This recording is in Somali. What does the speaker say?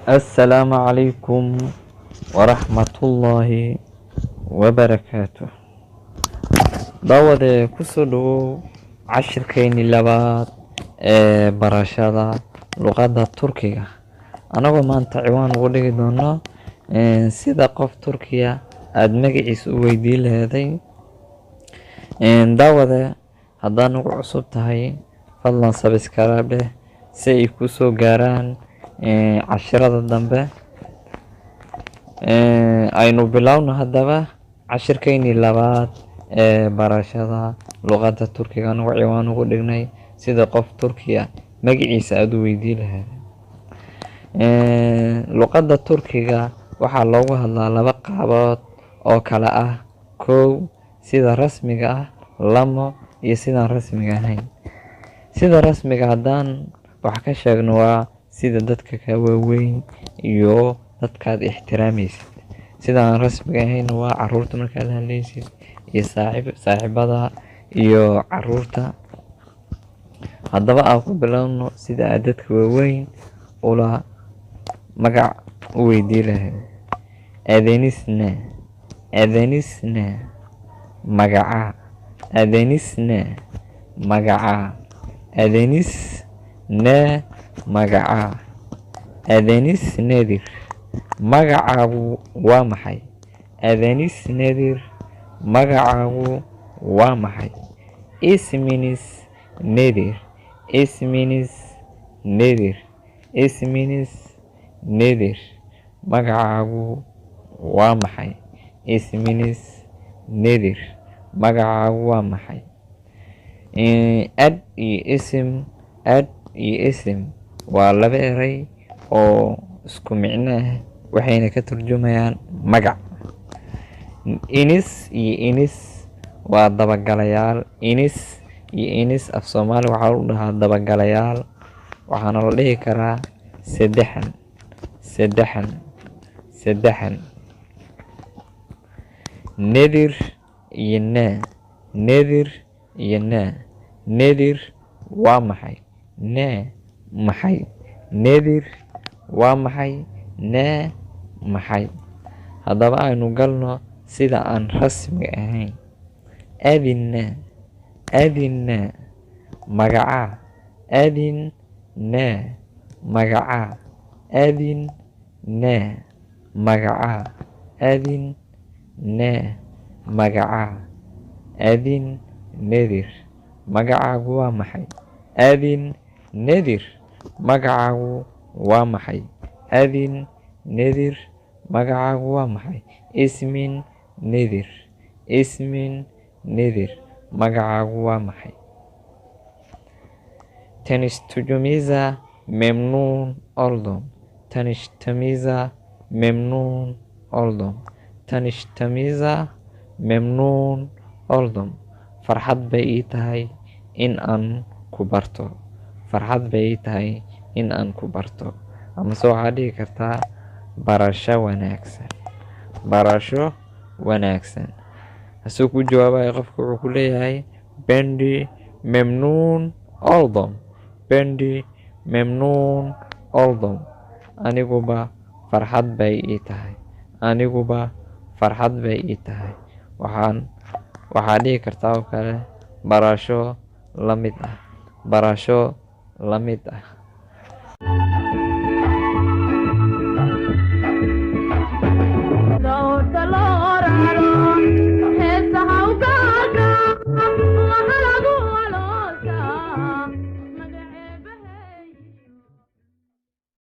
السلام عليكم ورحمة الله وبركاته. دعوة كسلو عشر كيني لبات برشادة لغة التركية. أنا ومان تعوان ولي دونا سيدا قف تركيا أدمج ويدي لهذي دعوة هذا نوع عصبتهاي فضلا سبسكرايب له سي كسو جاران cashirada dambe aynu bilowno haddaba cashirkeynii labaad ee barashada luqadda turkiga anagu ciwaan ugu dhignay sida qof turkiya magaciisa aad u weydii lahayd. luqadda turkiga waxaa loogu hadlaa laba qaabood oo kala ah: kow sida rasmiga ah, lamo iyo sidaan rasmiga ahayn. sida rasmiga haddaan wax ka sheegno waa sida dadka ka waaweyn iyo dadkaad ixtiraamaysid. sidaan rasmiga ahayn waa caruurta markaad la hadlaysid iyo saaxiibada iyo caruurta. haddaba aan ku bilowno sida aad dadka waaweyn ula magac u weydii lahayd. adenisna magaca, adenisna magaca, adenisna magaca, adenis nadir magacaagu waa maxay? adenis nadir magacaagu waa maxay? isminis nadir, isminis nadir, isminis nadir magacaagu waa maxay? isminis nadir magacaagu waa maxay? ad iyo isim, ad iyo isim waa laba eray oo isku micno ah waxayna ka turjumayaan magac. inis iyo inis waa dabagalayaal. inis iyo inis af soomaali waxaa lagu dhahaa dabagalayaal, waxaana la dhihi karaa saddexan, saddexan, saddexan. nadir iyo na, nadir iyo na. nadir waa maxay? na maxay? nadir waa maxay? na maxay? haddaba aynu galno sida aan rasmiga ahayn. adinna, adinna magaca, adinna magaca, adinna magaca, adinna magaca. adin nadir magacaagu waa maxay? adin nadir magacaagu waa maxay? adin nadir magacaagu waa maxay? ismin nadir, ismin nadir magacaagu waa maxay? tanishtumiza memnun oldum, tanishtumiza memnun oldum, tanishtumiza memnun oldum farxad bay ii tahay in aan ku barto, farxad bay ii tahay in aan ku barto. amase waxaad dhihi kartaa barasho wanaagsan, barasho wanaagsan. hasuu ku jawaabayo qofka wuxuu ku leeyahay bendi memnun oldum, bendi memnun oldum aniguba farxad bay ii tahay, aniguba farxad bay ii tahay. waxaad dhihi kartaa oo kale barasho la mid ah, barasho la mid ah.